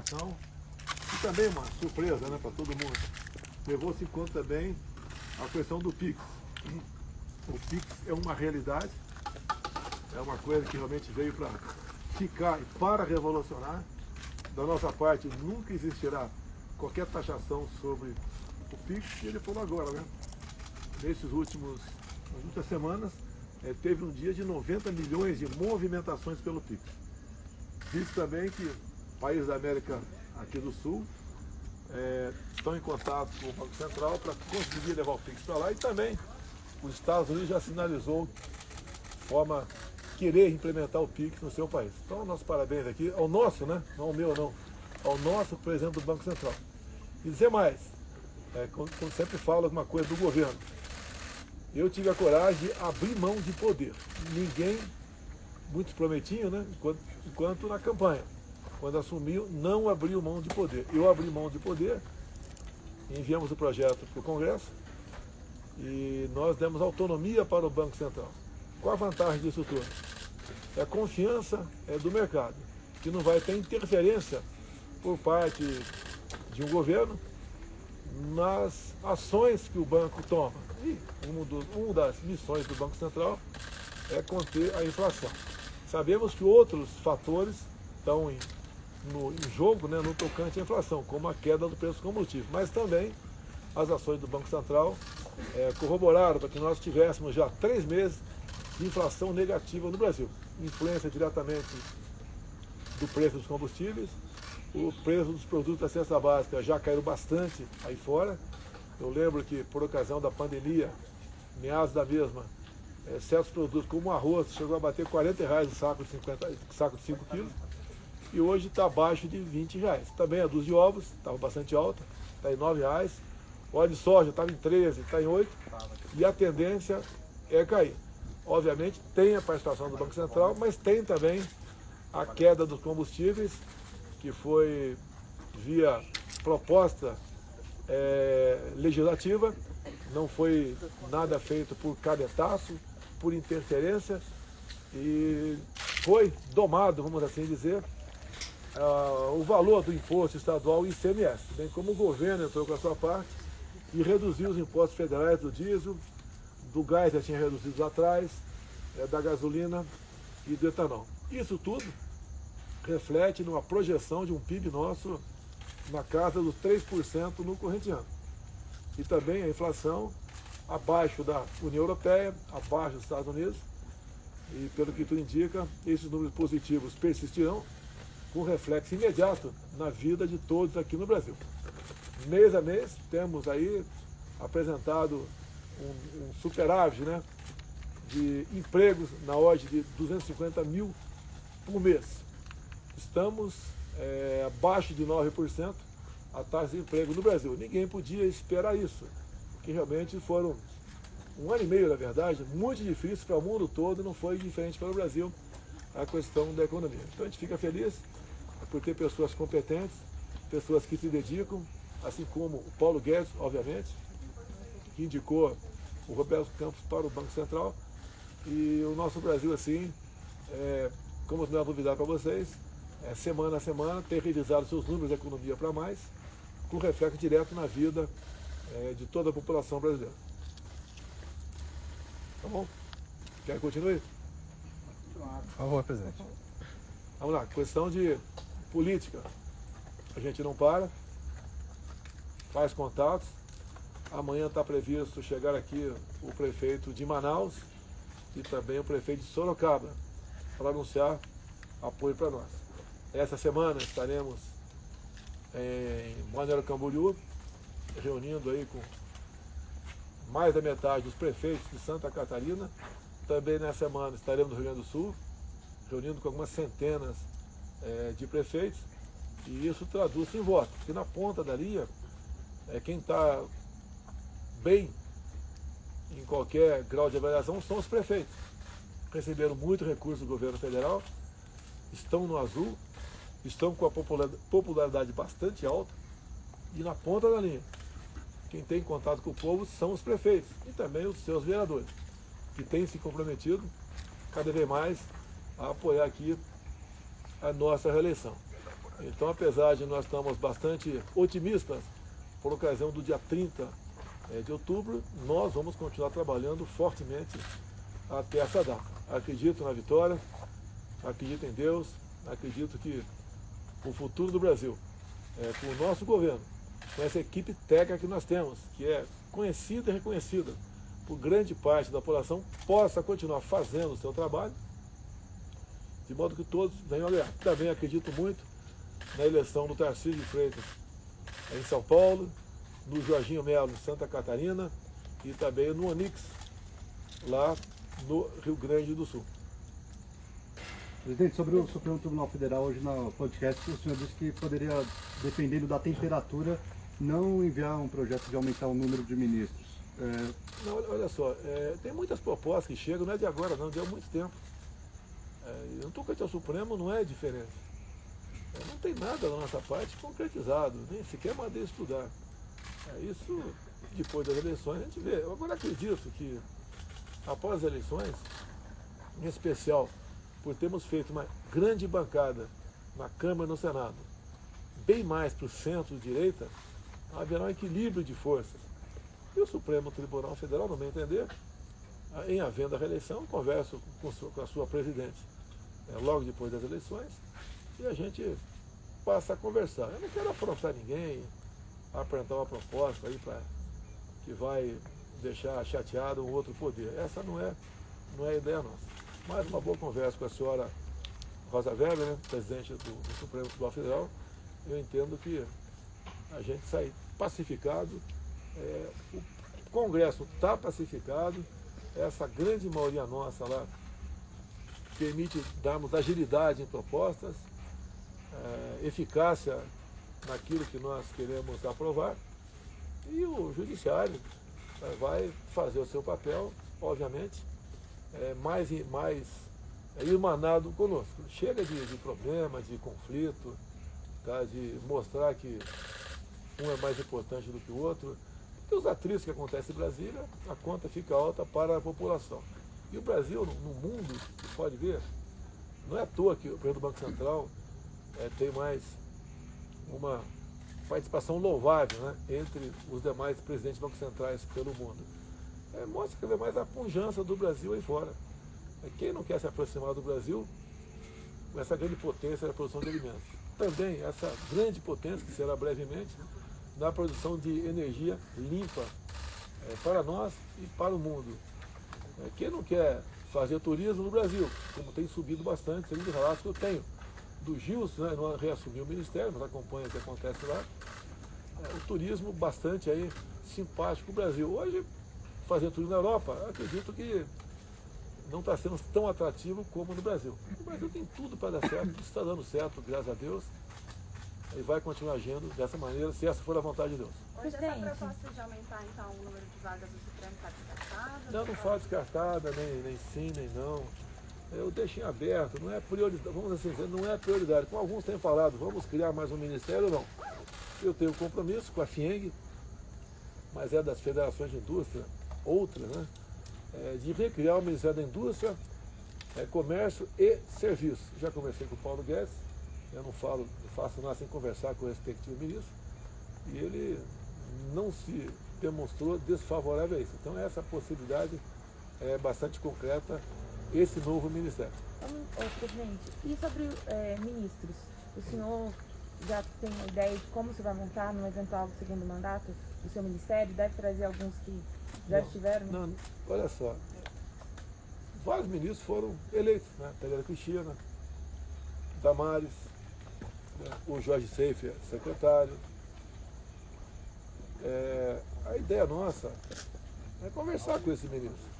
informação e também uma surpresa, né, para todo mundo. Levou-se em conta também a questão do Pix. O Pix é uma realidade, é uma coisa que realmente veio para ficar e para revolucionar. Da nossa parte, nunca existirá qualquer taxação sobre o Pix, e ele falou agora, né? Nas últimas semanas, teve um dia de 90 milhões de movimentações pelo Pix. Disse também que países da América aqui do Sul estão em contato com o Banco Central para conseguir levar o Pix para lá, e também os Estados Unidos já sinalizou forma querer implementar o Pix no seu país. Então, nossos parabéns aqui ao nosso, né? Não ao meu, não. Ao nosso presidente do Banco Central. E dizer mais, como sempre falo alguma coisa do governo, eu tive a coragem de abrir mão de poder. Ninguém, muitos prometiam, né? Enquanto na campanha, quando assumiu, não abriu mão de poder. Eu abri mão de poder, enviamos o projeto para o Congresso e nós demos autonomia para o Banco Central. Qual a vantagem disso tudo? É a confiança do mercado, que não vai ter interferência por parte de um governo nas ações que o banco toma. E uma das missões do Banco Central é conter a inflação. Sabemos que outros fatores estão em jogo, né, no tocante à inflação, como a queda do preço do combustível, mas também as ações do Banco Central corroboraram para que nós tivéssemos já 3 meses de inflação negativa no Brasil. Influência diretamente do preço dos combustíveis, o preço dos produtos da cesta básica já caiu bastante aí fora. Eu lembro que por ocasião da pandemia, meados da mesma, certos produtos como o arroz chegou a bater R$40 o saco de 5 quilos, e hoje está abaixo de R$20. Também a dúzia de ovos estava bastante alta, está em R$9. O óleo de soja estava em 13, está em 8, e a tendência é cair. Obviamente tem a participação do Banco Central, mas tem também a queda dos combustíveis, que foi via proposta legislativa, não foi nada feito por canetaço, por interferência, e foi domado, vamos assim dizer, o valor do imposto estadual ICMS, bem como o governo entrou com a sua parte e reduziu os impostos federais do diesel, do gás já tinha reduzido lá atrás, da gasolina e do etanol. Isso tudo reflete numa projeção de um PIB nosso na casa dos 3% no corrente ano. E também a inflação abaixo da União Europeia, abaixo dos Estados Unidos, e pelo que tudo indica, esses números positivos persistirão, com reflexo imediato na vida de todos aqui no Brasil. Mês a mês, temos aí apresentado um superávit, né, de empregos na ordem de 250 mil por mês. Estamos abaixo de 9% a taxa de emprego no Brasil. Ninguém podia esperar isso, porque realmente foram 1 ano e meio, na verdade, muito difícil para o mundo todo, e não foi diferente para o Brasil a questão da economia. Então a gente fica feliz por ter pessoas competentes, pessoas que se dedicam, assim como o Paulo Guedes, obviamente, que indicou o Roberto Campos para o Banco Central, e o nosso Brasil, assim, como não é novidade para vocês, semana a semana, tem revisado seus números de economia para mais, com reflexo direto na vida de toda a população brasileira. Tá bom? Quer que continue? Por favor, presidente. Vamos lá, questão de política. A gente não para, faz contatos. Amanhã está previsto chegar aqui o prefeito de Manaus e também o prefeito de Sorocaba para anunciar apoio para nós. Essa semana estaremos em Balneário Camboriú, reunindo aí com mais da metade dos prefeitos de Santa Catarina. Também nessa semana estaremos no Rio Grande do Sul, reunindo com algumas centenas de prefeitos, e isso traduz-se em voto, porque na ponta da linha, quem está bem em qualquer grau de avaliação são os prefeitos. Receberam muito recurso do governo federal, estão no azul, estão com a popularidade bastante alta, e na ponta da linha, quem tem contato com o povo são os prefeitos e também os seus vereadores, que têm se comprometido cada vez mais a apoiar aqui a nossa reeleição. Então, apesar de nós estamos bastante otimistas por ocasião do dia 30 de outubro, nós vamos continuar trabalhando fortemente até essa data. Acredito na vitória, acredito em Deus, acredito que o futuro do Brasil, com o nosso governo, com essa equipe técnica que nós temos, que é conhecida e reconhecida por grande parte da população, possa continuar fazendo o seu trabalho, de modo que todos venham a ganhar. Também acredito muito na eleição do Tarcísio de Freitas em São Paulo, no Jorginho Melo em Santa Catarina e também no Onix, lá no Rio Grande do Sul. Presidente, sobre o Supremo Tribunal Federal, hoje no podcast, o senhor disse que poderia, dependendo da temperatura, não enviar um projeto de aumentar o número de ministros. Não, olha só, tem muitas propostas que chegam, não é de agora não, de há muito tempo. O tocante ao Supremo não é diferente. Não tem nada da nossa parte concretizado, nem sequer mandei estudar. Isso, depois das eleições, a gente vê. Eu agora acredito que, após as eleições, em especial, por termos feito uma grande bancada na Câmara e no Senado, bem mais para o centro-direita, haverá um equilíbrio de forças. E o Supremo Tribunal Federal, no meu entender, em havendo a reeleição, converso com a sua presidente logo depois das eleições, e a gente passa a conversar. Eu não quero afrontar ninguém, apresentar uma proposta aí que vai deixar chateado um outro poder. Essa não é a ideia nossa. Mais uma boa conversa com a senhora Rosa Weber, né, presidente do Supremo Tribunal Federal. Eu entendo que a gente sai pacificado, o Congresso está pacificado, essa grande maioria nossa lá permite darmos agilidade em propostas, eficácia naquilo que nós queremos aprovar, e o Judiciário vai fazer o seu papel, obviamente, mais irmanado conosco. Chega de problema, de conflito, tá, de mostrar que um é mais importante do que o outro. Porque os atritos que acontecem em Brasília, a conta fica alta para a população. E o Brasil, no mundo, você pode ver, não é à toa que o presidente do Banco Central tem mais uma participação louvável, né, entre os demais presidentes de bancos centrais pelo mundo. Mostra cada vez mais a pujança do Brasil aí fora. Quem não quer se aproximar do Brasil com essa grande potência na produção de alimentos? Também essa grande potência, que será brevemente, na produção de energia limpa para nós e para o mundo. Quem não quer fazer turismo no Brasil, como tem subido bastante, segundo os relatos que eu tenho do Gilson, né, não reassumiu o Ministério, mas acompanha o que acontece lá, o turismo bastante aí simpático no Brasil. Hoje, fazer turismo na Europa, acredito que não está sendo tão atrativo como no Brasil. O Brasil tem tudo para dar certo, está dando certo, graças a Deus, e vai continuar agindo dessa maneira, se essa for a vontade de Deus. Hoje essa proposta de aumentar, então, o número de vagas do Supremo está descartada? Não fala descartada, nem sim, nem não. Eu deixo em aberto, não é prioridade, vamos assim dizer, não é prioridade. Como alguns têm falado, vamos criar mais um ministério ou não. Eu tenho compromisso com a FIENG, mas é das federações de indústria, outras, né, de recriar o Ministério da Indústria, Comércio e Serviços. Já conversei com o Paulo Guedes, eu não faço nada sem conversar com o respectivo ministro, e ele não se demonstrou desfavorável a isso. Então essa possibilidade é bastante concreta, esse novo ministério. Presidente, e sobre ministros? O senhor já tem uma ideia de como você vai montar no eventual segundo mandato do seu ministério? Deve trazer alguns que já estiveram? Não, olha só, vários ministros foram eleitos, né? Tayara Cristina, Damares, o Jorge Seifer, secretário. A ideia nossa é conversar com esses ministros.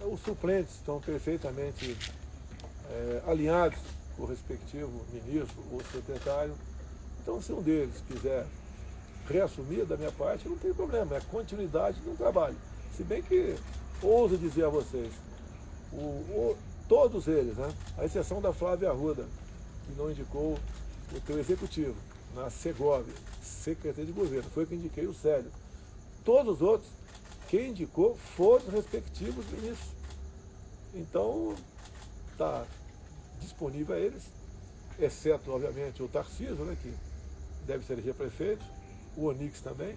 Os suplentes estão perfeitamente alinhados com o respectivo ministro ou secretário. Então, se um deles quiser reassumir da minha parte, não tem problema, é continuidade do trabalho. Se bem que, ouso dizer a vocês, todos eles, né, à exceção da Flávia Arruda, que não indicou o teu executivo, na Segovia, Secretaria de Governo, foi que indiquei o Célio. Todos os outros, quem indicou foram os respectivos ministros. Então, está disponível a eles exceto, obviamente, o Tarcísio, né, que deve ser eleger prefeito, o Onix também.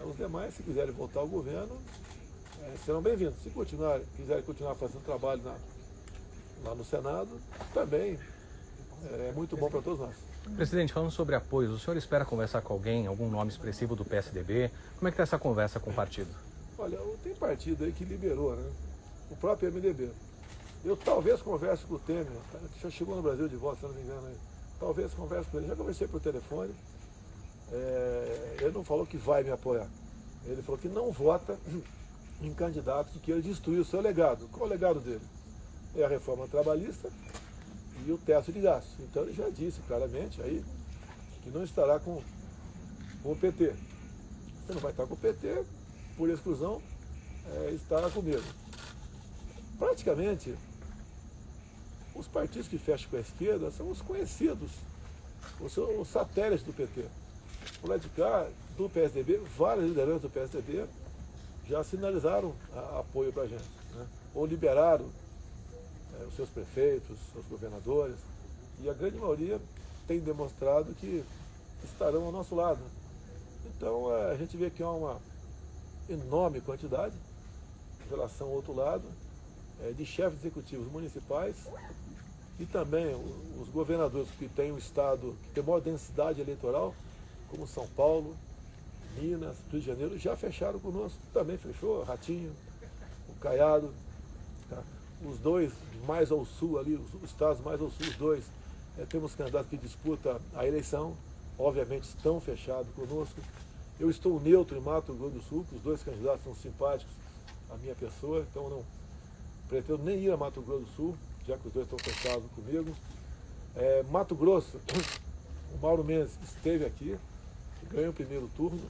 Os demais, se quiserem voltar ao governo, serão bem-vindos. Se quiserem continuar fazendo trabalho lá no Senado, também é muito bom para todos nós. Presidente, falando sobre apoios, o senhor espera conversar com alguém, algum nome expressivo do PSDB? Como é que está essa conversa com o partido? Olha, tem partido aí que liberou, né? O próprio MDB. Eu talvez converse com o Temer, já chegou no Brasil de volta, se não me engano aí. Talvez converse com ele, já conversei por telefone. Ele não falou que vai me apoiar. Ele falou que não vota em candidato que queira destruir o seu legado. Qual é o legado dele? É a reforma trabalhista e o teto de gastos. Então ele já disse claramente aí que não estará com o PT. Você não vai estar com o PT, por exclusão, estará comigo. Praticamente, os partidos que fecham com a esquerda são os conhecidos, os satélites do PT. Por lá de cá, do PSDB, várias lideranças do PSDB já sinalizaram apoio para a gente, né? Ou liberaram os seus prefeitos, seus governadores, e a grande maioria tem demonstrado que estarão ao nosso lado. Então a gente vê que há uma enorme quantidade, em relação ao outro lado, de chefes executivos municipais e também os governadores que têm um estado que tem maior densidade eleitoral, como São Paulo, Minas, Rio de Janeiro, já fecharam conosco. Também fechou, Ratinho, o Caiado, tá? Os dois mais ao sul ali, os estados mais ao sul, os dois, temos candidatos que disputam a eleição, obviamente estão fechados conosco. Eu estou neutro em Mato Grosso do Sul, que os dois candidatos são simpáticos à minha pessoa, então não pretendo nem ir a Mato Grosso do Sul, já que os dois estão fechados comigo. Mato Grosso, o Mauro Mendes esteve aqui, ganhou o primeiro turno.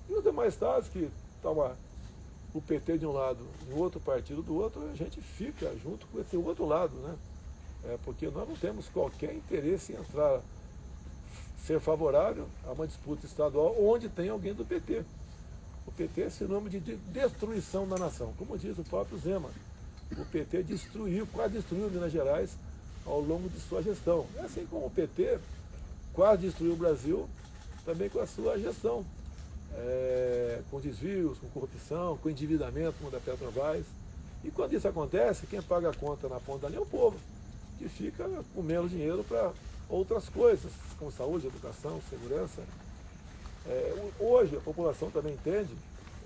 E os demais estados que está o PT de um lado e o outro partido do outro, a gente fica junto com esse outro lado, né? Porque nós não temos qualquer interesse em entrar, ser favorável a uma disputa estadual onde tem alguém do PT. O PT é sinônimo de destruição da nação, como diz o próprio Zema. O PT quase destruiu Minas Gerais ao longo de sua gestão. Assim como o PT quase destruiu o Brasil também com a sua gestão. Com desvios, com corrupção, com endividamento, como da Petrobras. E quando isso acontece, quem paga a conta na ponta da linha é o povo, que fica com menos dinheiro para outras coisas, como saúde, educação, segurança. Hoje a população também entende,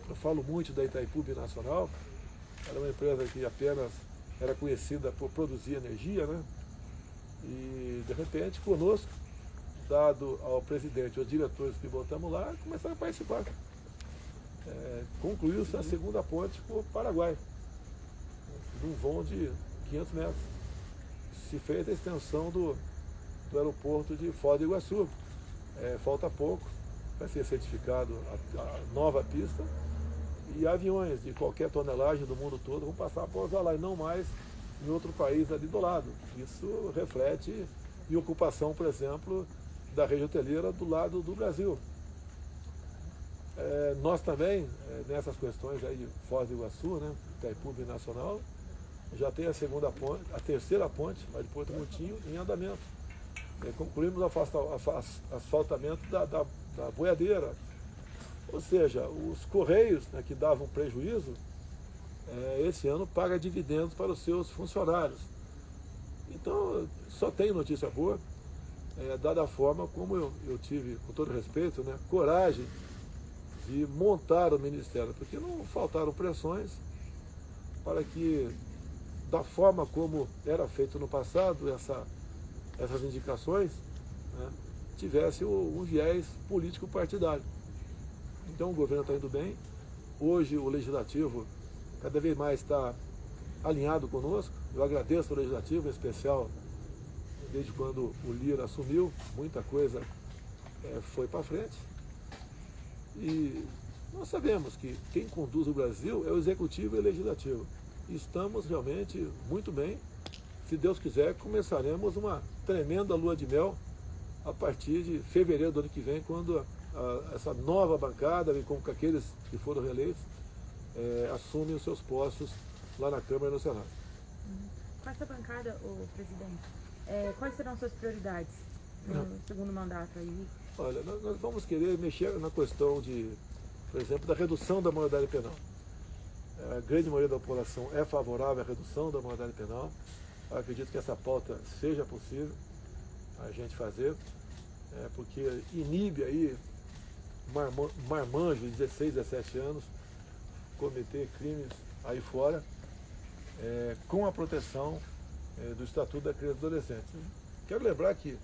eu falo muito da Itaipu Binacional, era uma empresa que apenas era conhecida por produzir energia, né? E de repente conosco, dado ao presidente, aos diretores que botamos lá, começaram a participar. Concluiu-se a segunda ponte para o Paraguai, num vão de 500 metros. Se fez a extensão do aeroporto de Foz do Iguaçu. Falta pouco para ser certificado a nova pista e aviões de qualquer tonelagem do mundo todo vão passar a pousar lá e não mais em outro país ali do lado. Isso reflete em ocupação, por exemplo, da rede hoteleira do lado do Brasil. Nós também, nessas questões aí de Foz do Iguaçu, né, Itaipu Binacional, já tem a terceira ponte, lá de Porto Murtinho, em andamento. Concluímos o asfaltamento da boiadeira. Ou seja, os Correios, né, que davam prejuízo, esse ano paga dividendos para os seus funcionários. Então, só tem notícia boa, dada a forma como eu tive, com todo respeito, né, coragem de montar o Ministério, porque não faltaram pressões para que, da forma como era feito no passado, essas indicações, né, tivesse um viés político partidário. Então o governo está indo bem. Hoje o Legislativo cada vez mais está alinhado conosco. Eu agradeço ao Legislativo, em especial desde quando o Lira assumiu, muita coisa foi para frente. E nós sabemos que quem conduz o Brasil é o Executivo e o Legislativo. E estamos realmente muito bem. Se Deus quiser, começaremos uma tremenda lua de mel a partir de fevereiro do ano que vem, quando essa nova bancada, com aqueles que foram reeleitos, assumem os seus postos lá na Câmara e no Senado. Com essa bancada, ô presidente, quais serão suas prioridades no segundo mandato aí? Olha, nós vamos querer mexer na questão de, por exemplo, da redução da maioridade penal. A grande maioria da população é favorável à redução da maioridade penal. Eu acredito que essa pauta seja possível a gente fazer, porque inibe aí marmanjos de 16, 17 anos cometer crimes aí fora, com a proteção do Estatuto da Criança e Adolescente. Quero lembrar que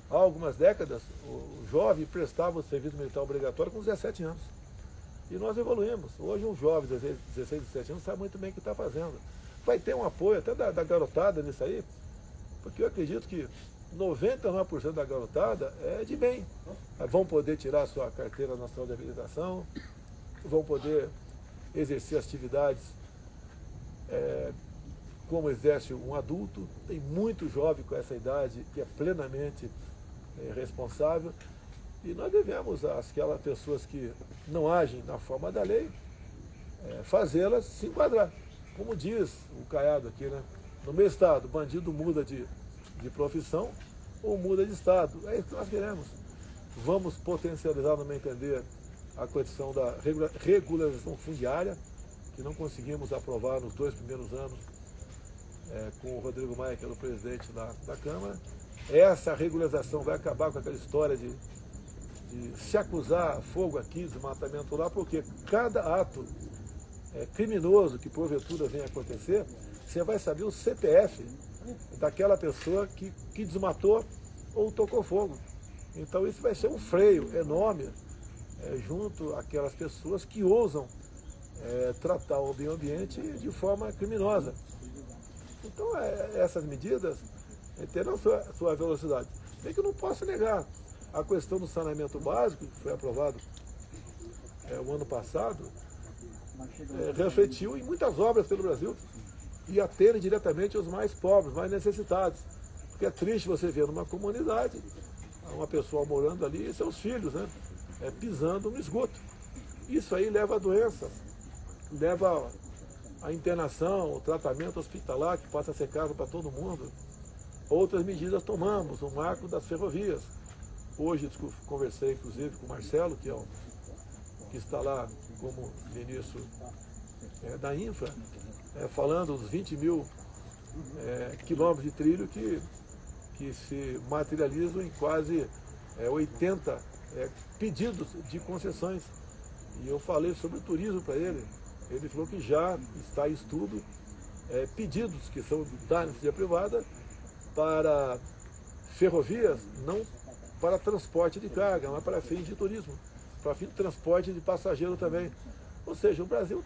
há algumas décadas o jovem prestava o serviço militar obrigatório com 17 anos. E nós evoluímos. Hoje um jovem de 16, 17 anos sabe muito bem o que está fazendo. Vai ter um apoio até da garotada nisso aí, porque eu acredito que 99% da garotada é de bem. Vão poder tirar a sua carteira nacional de habilitação, vão poder exercer atividades como exerce um adulto. Tem muito jovem com essa idade que é plenamente responsável. E nós devemos, aquelas pessoas que não agem na forma da lei, fazê-las se enquadrar. Como diz o Caiado aqui, né? No meu estado, bandido muda de profissão ou muda de estado. É isso que nós queremos. Vamos potencializar, no meu entender, a questão da regularização fundiária, que não conseguimos aprovar nos 2 primeiros anos com o Rodrigo Maia, que era o presidente da Câmara. Essa regularização vai acabar com aquela história de se acusar fogo aqui, desmatamento lá, porque cada ato criminoso que porventura venha acontecer, você vai saber o CPF daquela pessoa que desmatou ou tocou fogo. Então isso vai ser um freio enorme junto àquelas pessoas que ousam tratar o meio ambiente de forma criminosa. Então essas medidas terão sua velocidade. Bem que eu não posso negar a questão do saneamento básico, que foi aprovado o ano passado, refletiu em muitas obras pelo Brasil e atende diretamente os mais pobres, mais necessitados. Porque é triste você ver numa comunidade uma pessoa morando ali e seus filhos, né, pisando no esgoto. Isso aí leva a doenças, leva a internação, o tratamento hospitalar, que passa a ser caro para todo mundo. Outras medidas tomamos, o marco das ferrovias. Hoje conversei, inclusive, com o Marcelo, que está lá como ministro da Infra, falando dos 20 mil quilômetros de trilho que se materializam em quase 80 pedidos de concessões. E eu falei sobre o turismo para ele. Ele falou que já está em estudo pedidos que são da iniciativa privada para ferrovias, não para transporte de carga, mas para fins de turismo, para fins de transporte de passageiro também. Ou seja, o Brasil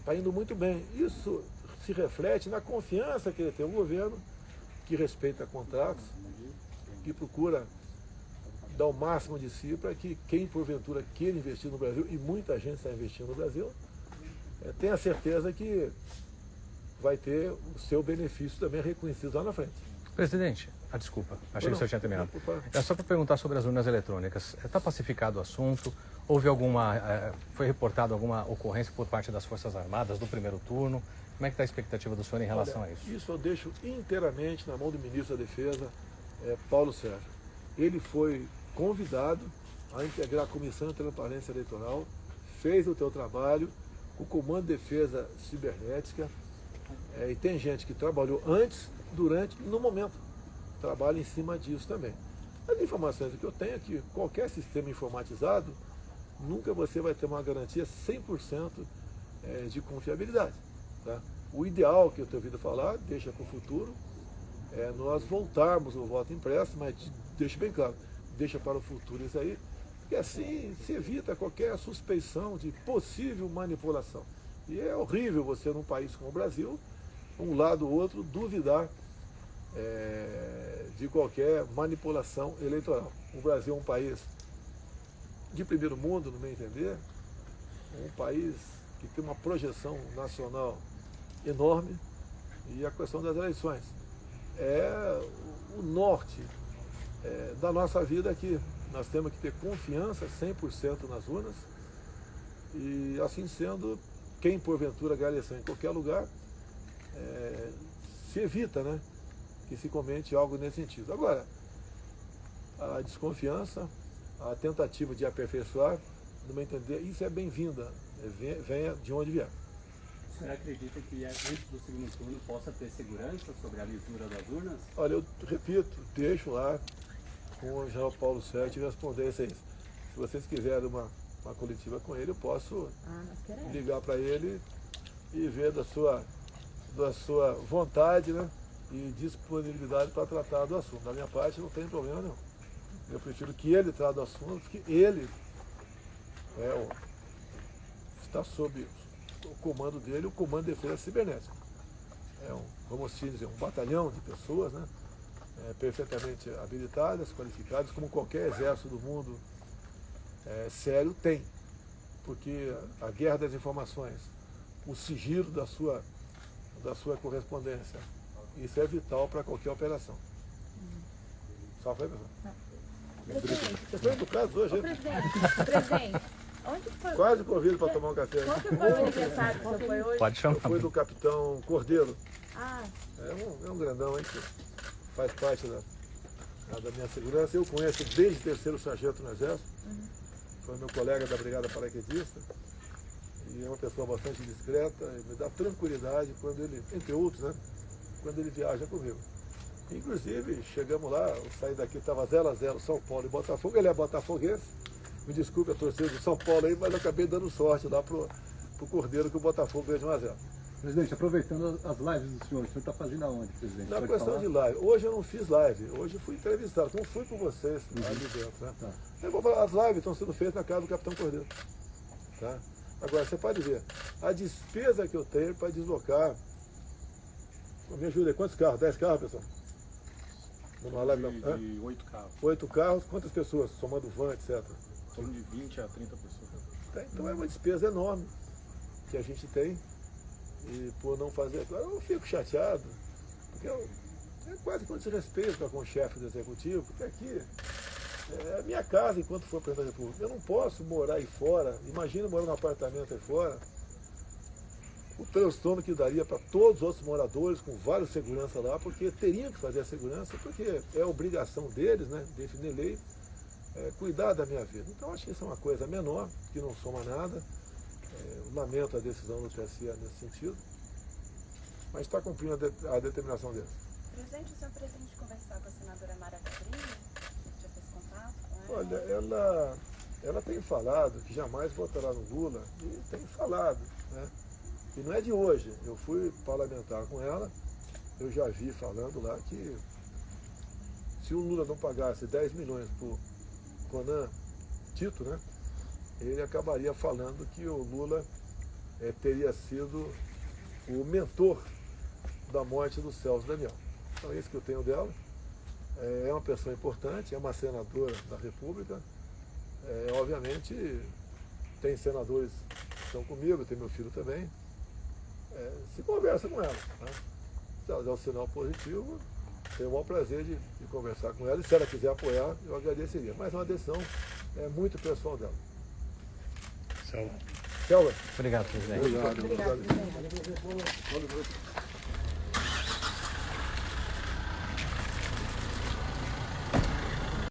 está indo muito bem. Isso se reflete na confiança que ele tem, um governo que respeita contratos, que procura dar o máximo de si para que quem porventura queira investir no Brasil, e muita gente está investindo no Brasil, tenha certeza que vai ter o seu benefício também reconhecido lá na frente. Presidente, desculpa, achei que o senhor tinha terminado. É só para perguntar sobre as urnas eletrônicas. Está pacificado o assunto? Houve foi reportado alguma ocorrência por parte das Forças Armadas do primeiro turno? Como é que está a expectativa do senhor em relação a isso? Isso eu deixo inteiramente na mão do ministro da Defesa, Paulo Sérgio. Ele foi convidado a integrar a Comissão de Transparência Eleitoral, fez o seu trabalho, o Comando de Defesa Cibernética, e tem gente que trabalhou antes, durante e no momento. Trabalha em cima disso também. As informações que eu tenho é que qualquer sistema informatizado, nunca você vai ter uma garantia 100% de confiabilidade. Tá? O ideal que eu tenho ouvido falar, deixa para o futuro, nós voltarmos o voto impresso, mas deixa bem claro, deixa para o futuro isso aí, porque assim se evita qualquer suspeição de possível manipulação. E é horrível você, num país como o Brasil, um lado ou outro, duvidar de qualquer manipulação eleitoral. O Brasil é um país de primeiro mundo, no meu entender, um país que tem uma projeção nacional enorme, e a questão das eleições é o norte da nossa vida aqui. Nós temos que ter confiança 100% nas urnas, e assim sendo, quem porventura ganhar a eleição em qualquer lugar, se evita, né, que se comente algo nesse sentido. Agora, a desconfiança, a tentativa de aperfeiçoar, no meu entender, isso é bem-vinda, venha de onde vier. O senhor acredita que antes do segundo turno possa ter segurança sobre a lisura das urnas? Olha, eu repito, deixo lá com o general Paulo Sete responder isso aí. Se vocês quiserem uma coletiva com ele, eu posso nós queremos. ligar para ele e ver da sua vontade, né, e disponibilidade para tratar do assunto. Da minha parte, não tem problema nenhum. Eu prefiro que ele trate do assunto, porque ele está sob o comando dele, o comando de defesa cibernética. Vamos dizer, um batalhão de pessoas, né, perfeitamente habilitadas, qualificadas, como qualquer exército do mundo sério tem. Porque a guerra das informações, o sigilo da sua correspondência, isso é vital para qualquer operação. Só foi, pessoal? Você foi educado hoje, hein? Presidente, onde foi? Quase convido para tomar um café. Qual que foi o aniversário que você foi hoje? Pode chamar. Eu fui do capitão Cordeiro. Ah, É um grandão, hein, que faz parte da minha segurança. Eu conheço desde terceiro sargento no Exército. Foi meu colega da Brigada Paraquedista. E é uma pessoa bastante discreta e me dá tranquilidade quando ele, entre outros, né, quando ele viaja comigo. Inclusive, chegamos lá, eu saí daqui, estava 0-0 São Paulo e Botafogo. Ele é botafoguense. Me desculpe a torcida de São Paulo aí, mas eu acabei dando sorte lá pro Cordeiro que o Botafogo ganhou de 1-0. Presidente, aproveitando as lives do senhor está fazendo aonde, presidente? Na Pode questão falar? de live, hoje eu não fiz live, hoje eu fui entrevistado, como fui com vocês ali dentro, né? Tá. Eu vou falar, as lives estão sendo feitas na casa do Capitão Cordeiro. Tá? Agora, você pode ver, a despesa que eu tenho para deslocar, me ajuda aí, quantos carros? 10 carros, pessoal? Numa live, De 8 carros. 8 carros, quantas pessoas, somando van, etc. São de 20 a 30 pessoas. Então é uma despesa enorme que a gente tem. E por não fazer, eu fico chateado, porque é quase com desrespeito com o chefe do executivo, porque aqui é a minha casa enquanto for presidente da República. Eu não posso morar aí fora, imagina morar num apartamento aí fora, o transtorno que daria para todos os outros moradores, com vários seguranças lá, porque teriam que fazer a segurança, porque é obrigação deles, né, definir lei, cuidar da minha vida. Então acho que isso é uma coisa menor, que não soma nada. Lamento a decisão do TSE nesse sentido, mas está cumprindo a determinação deles. Presidente, o senhor pretende conversar com a senadora Mara Cabrini? Já fez contato com ela? Olha, ela tem falado que jamais votará no Lula, e tem falado, né? E não é de hoje. Eu fui parlamentar com ela, eu já vi falando lá que se o Lula não pagasse 10 milhões para o Conan Tito, né, ele acabaria falando que o Lula teria sido o mentor da morte do Celso Daniel. Então é isso que eu tenho dela. É uma pessoa importante, é uma senadora da República. Obviamente tem senadores que estão comigo, tem meu filho também. Se conversa com ela. Né? Se ela der um sinal positivo, tenho o maior prazer de conversar com ela. E se ela quiser apoiar, eu agradeceria. Mas é uma decisão muito pessoal dela. Selva. Selva. Obrigado, presidente. Obrigado. obrigado, presidente.